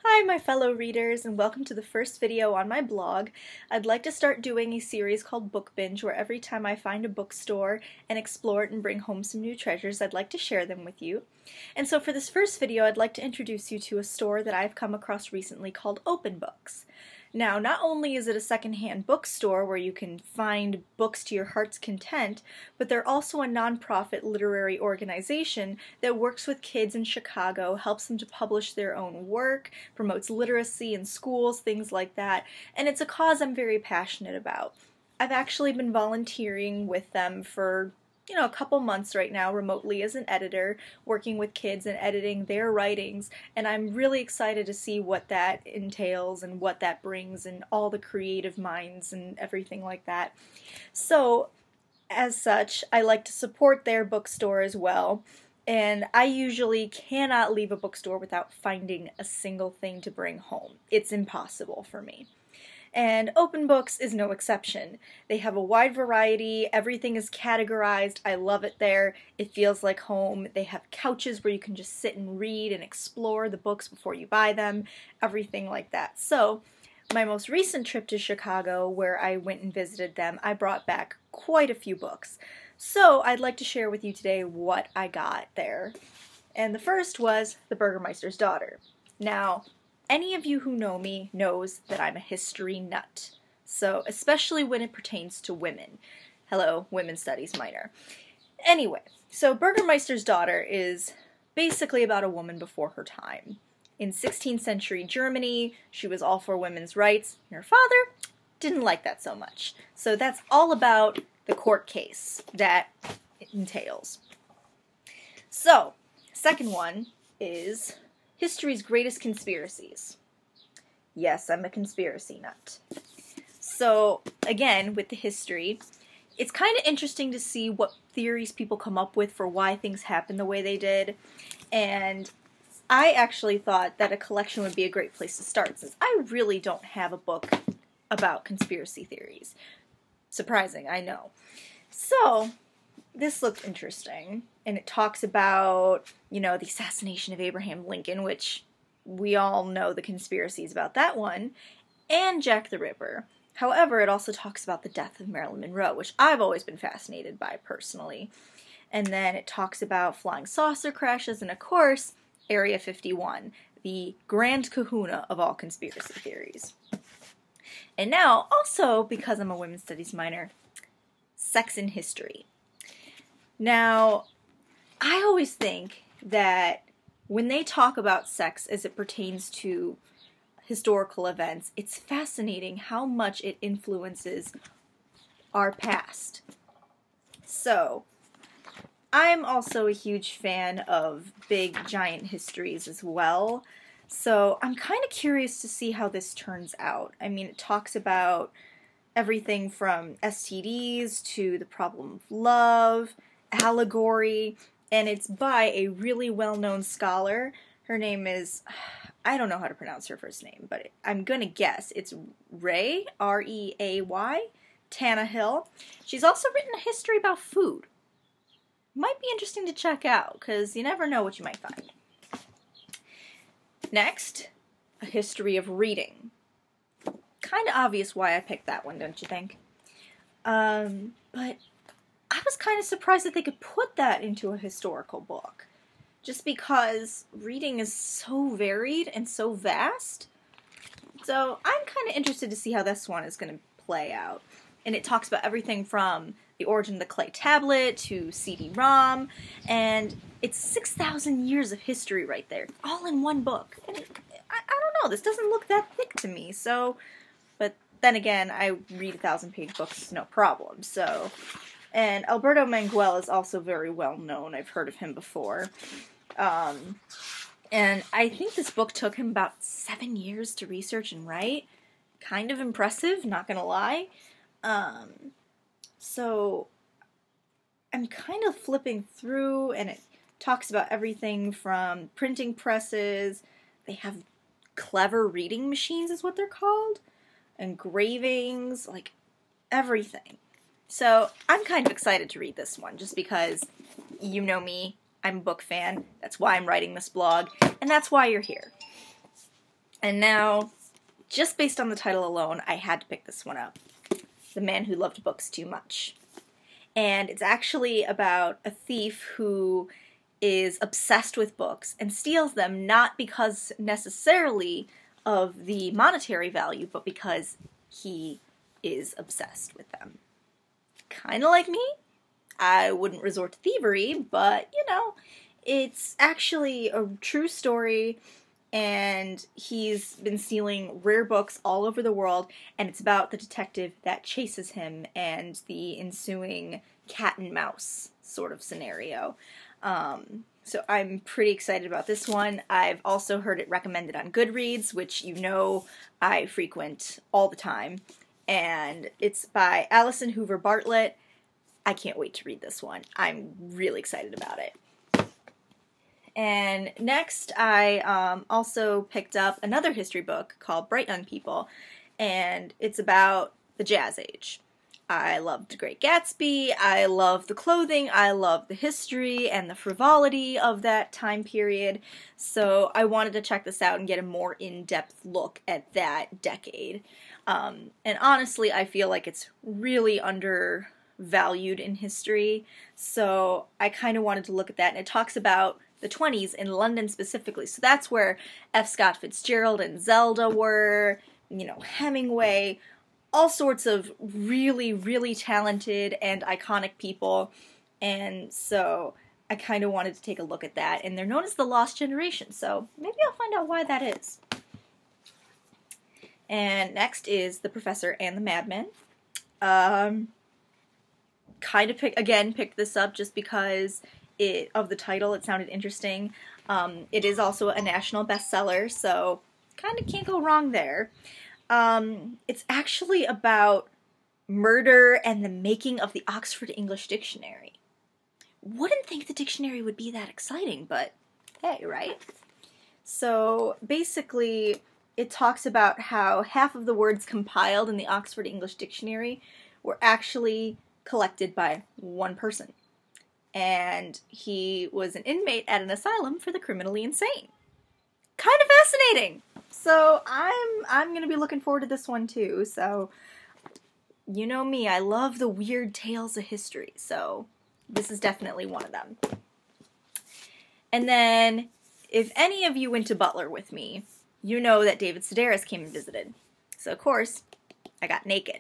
Hi my fellow readers, and welcome to the first video on my blog. I'd like to start doing a series called Book Binge, where every time I find a bookstore and explore it and bring home some new treasures, I'd like to share them with you. And so for this first video, I'd like to introduce you to a store that I've come across recently called Open Books. Now, not only is it a secondhand bookstore where you can find books to your heart's content, but they're also a nonprofit literary organization that works with kids in Chicago, helps them to publish their own work, promotes literacy in schools, things like that, and it's a cause I'm very passionate about. I've actually been volunteering with them for a couple months right now remotely as an editor, working with kids and editing their writings, and I'm really excited to see what that entails and what that brings and all the creative minds and everything like that. So, as such, I like to support their bookstore as well, and I usually cannot leave a bookstore without finding a single thing to bring home. It's impossible for me. And Open Books is no exception. They have a wide variety, everything is categorized, I love it there, it feels like home. They have couches where you can just sit and read and explore the books before you buy them, everything like that. So, my most recent trip to Chicago, where I went and visited them, I brought back quite a few books. So, I'd like to share with you today what I got there. And the first was The Burgermeister's Daughter. Now, any of you who know me knows that I'm a history nut, so especially when it pertains to women. Hello, women's studies minor. Anyway, so Burgermeister's Daughter is basically about a woman before her time. In 16th century Germany, she was all for women's rights, and her father didn't like that so much. So that's all about the court case that it entails. So, second one is History's Greatest Conspiracies. Yes, I'm a conspiracy nut. So, again, with the history, it's kind of interesting to see what theories people come up with for why things happen the way they did, and I actually thought that a collection would be a great place to start, since I really don't have a book about conspiracy theories. Surprising, I know. So, this looked interesting, and it talks about, the assassination of Abraham Lincoln, which we all know the conspiracies about that one, and Jack the Ripper. However, it also talks about the death of Marilyn Monroe, which I've always been fascinated by personally. And then it talks about flying saucer crashes, and of course, Area 51, the grand kahuna of all conspiracy theories. And now, also, because I'm a women's studies minor, sex in history. Now, I always think that when they talk about sex as it pertains to historical events, it's fascinating how much it influences our past. So, I'm also a huge fan of big, giant histories as well. So, I'm kind of curious to see how this turns out. I mean, it talks about everything from STDs to the problem of love, allegory, and it's by a really well-known scholar. Her name is, I don't know how to pronounce her first name, but I'm gonna guess it's Reay, R-E-A-Y, Tannahill. She's also written a history about food. Might be interesting to check out, because you never know what you might find. Next, a history of reading. Kind of obvious why I picked that one, don't you think? But I was kind of surprised that they could put that into a historical book, just because reading is so varied and so vast. So I'm kind of interested to see how this one is going to play out. And it talks about everything from the origin of the clay tablet to CD-ROM, and it's 6,000 years of history right there, all in one book. And I don't know, this doesn't look that thick to me, so, but then again, I read 1,000-page books, no problem, so. And Alberto Manguel is also very well known. I've heard of him before. And I think this book took him about 7 years to research and write. Kind of impressive, not gonna lie. So I'm kind of flipping through, and it talks about everything from printing presses. They have clever reading machines is what they're called. Engravings, like everything. So, I'm kind of excited to read this one, just because, you know me, I'm a book fan, that's why I'm writing this blog, and that's why you're here. And now, just based on the title alone, I had to pick this one up. The Man Who Loved Books Too Much. And it's actually about a thief who is obsessed with books and steals them not because necessarily of the monetary value, but because he is obsessed with them. Kind of like me. I wouldn't resort to thievery, but, you know, it's actually a true story, and he's been stealing rare books all over the world, and it's about the detective that chases him and the ensuing cat and mouse sort of scenario. So I'm pretty excited about this one. I've also heard it recommended on Goodreads, which you know I frequent all the time. And it's by Allison, Hoover, Bartlett. I can't wait to read this one. I'm really excited about it. And next, I also picked up another history book called Bright Young People, and it's about the Jazz Age. I love The Great Gatsby, I love the clothing, I love the history and the frivolity of that time period, so I wanted to check this out and get a more in-depth look at that decade. And honestly, I feel like it's really undervalued in history, so I kind of wanted to look at that, and it talks about the 20s in London specifically, so that's where F. Scott Fitzgerald and Zelda were, you know, Hemingway, all sorts of really, really talented and iconic people, and so I kind of wanted to take a look at that, and they're known as the Lost Generation, so maybe I'll find out why that is. And next is The Professor and the Madman. Kind of picked this up just because of the title, it sounded interesting. It is also a national bestseller, so kind of can't go wrong there. It's actually about murder and the making of the Oxford English Dictionary. Wouldn't think the dictionary would be that exciting, but hey, right? So basically, it talks about how half of the words compiled in the Oxford English Dictionary were actually collected by one person. And he was an inmate at an asylum for the criminally insane. Kind of fascinating! So I'm going to be looking forward to this one too, so you know me, I love the weird tales of history, so this is definitely one of them. And then, if any of you went to Butler with me, you know that David Sedaris came and visited. So of course, I got naked.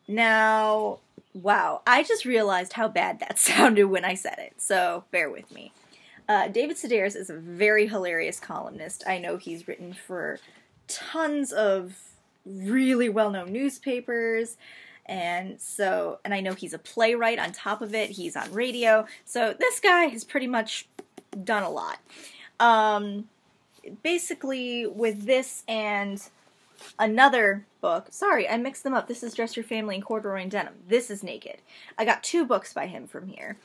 Now, wow, I just realized how bad that sounded when I said it, so bear with me. David Sedaris is a very hilarious columnist. I know he's written for tons of really well-known newspapers, and I know he's a playwright on top of it. He's on radio, so this guy has pretty much done a lot. Basically, with this and another book, sorry, I mixed them up. This is Dress Your Family in Corduroy and Denim. This is Naked. I got 2 books by him from here.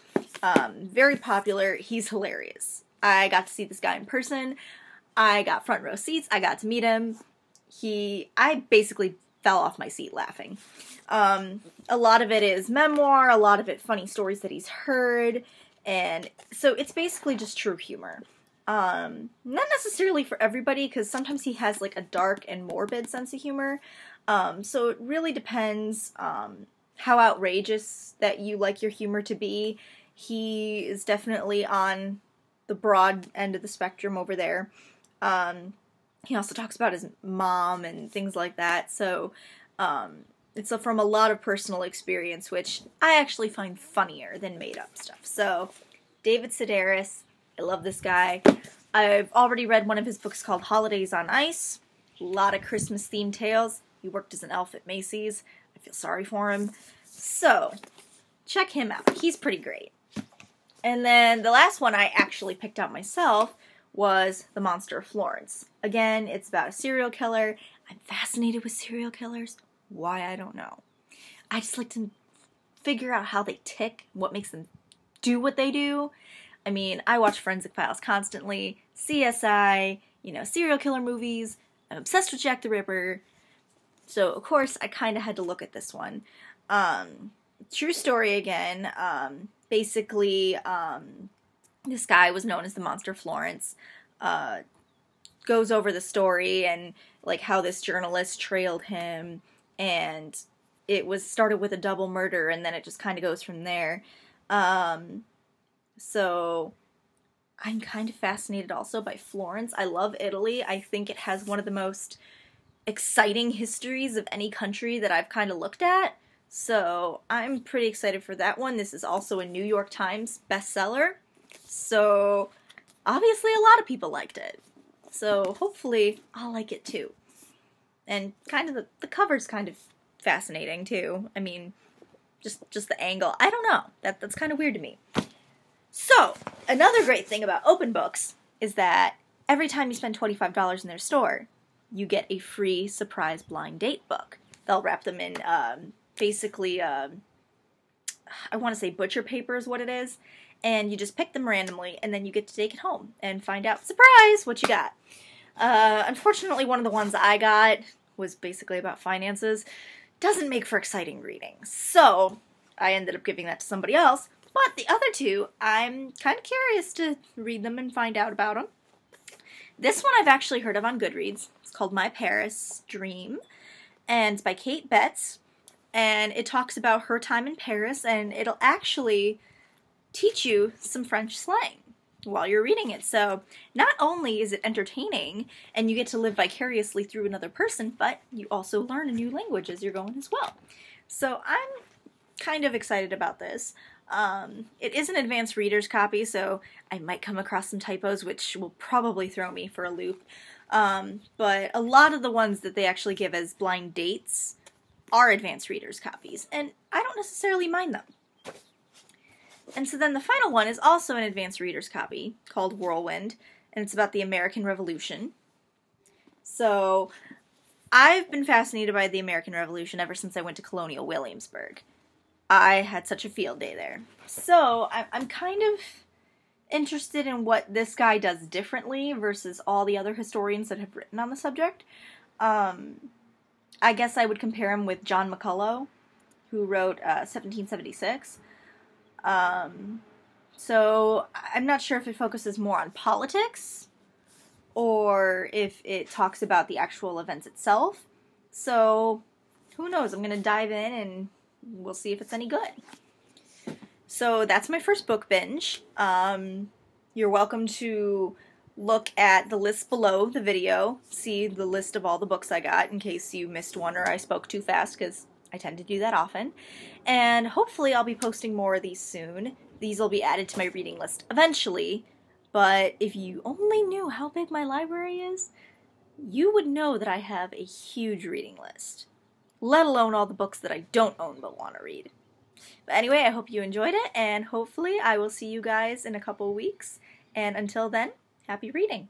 Very popular. He's hilarious. I got to see this guy in person. I got front row seats. I got to meet him. I basically fell off my seat laughing. A lot of it is memoir, a lot of it funny stories that he's heard, and so it's basically just true humor. Not necessarily for everybody, because sometimes he has like a dark and morbid sense of humor, so it really depends how outrageous that you like your humor to be. He is definitely on the broad end of the spectrum over there. He also talks about his mom and things like that, so it's from a lot of personal experience, which I actually find funnier than made-up stuff. So, David Sedaris, I love this guy. I've already read one of his books called Holidays on Ice. A lot of Christmas-themed tales. He worked as an elf at Macy's. I feel sorry for him. So, check him out. He's pretty great. And then the last one I actually picked out myself was The Monster of Florence. Again, it's about a serial killer. I'm fascinated with serial killers. Why, I don't know. I just like to figure out how they tick, what makes them do what they do. I mean, I watch Forensic Files constantly, CSI, you know, serial killer movies. I'm obsessed with Jack the Ripper. So, of course, I kind of had to look at this one. True story again. Basically, this guy was known as the Monster of Florence. goes over the story and like how this journalist trailed him, and it was started with a double murder, and then it just kind of goes from there. So I'm kind of fascinated also by Florence. I love Italy. I think it has one of the most exciting histories of any country that I've kind of looked at. So I'm pretty excited for that one. This is also a New York Times bestseller. So obviously a lot of people liked it. So hopefully I'll like it too. And kind of the cover's kind of fascinating too. I mean, just the angle. I don't know. That's kind of weird to me. So, another great thing about open books is that every time you spend $25 in their store, you get a free surprise blind date book. They'll wrap them in, basically, I want to say butcher paper is what it is, and you just pick them randomly, and then you get to take it home and find out, surprise, what you got. Unfortunately, one of the ones I got was basically about finances. Doesn't make for exciting reading, so I ended up giving that to somebody else. But the other two, I'm kind of curious to read them and find out about them. This one I've actually heard of on Goodreads. It's called My Paris Dream, and it's by Kate Betts, and it talks about her time in Paris, and it'll actually teach you some French slang while you're reading it. So not only is it entertaining, and you get to live vicariously through another person, but you also learn a new language as you're going as well. So I'm kind of excited about this. It is an advanced reader's copy, so I might come across some typos, which will probably throw me for a loop. But a lot of the ones that they actually give as blind dates are advanced reader's copies, and I don't necessarily mind them. And so then the final one is also an advanced reader's copy called Whirlwind, and it's about the American Revolution. So I've been fascinated by the American Revolution ever since I went to Colonial Williamsburg. I had such a field day there. So I'm kind of interested in what this guy does differently versus all the other historians that have written on the subject. I guess I would compare him with John McCullough, who wrote 1776. So I'm not sure if it focuses more on politics or if it talks about the actual events itself. So who knows? I'm going to dive in and we'll see if it's any good. So that's my first book binge. You're welcome to look at the list below the video, see the list of all the books I got in case you missed one or I spoke too fast, because I tend to do that often. And hopefully I'll be posting more of these soon. These will be added to my reading list eventually, but if you only knew how big my library is, you would know that I have a huge reading list, let alone all the books that I don't own but want to read. But anyway, I hope you enjoyed it, and hopefully I will see you guys in a couple weeks. And until then, happy reading!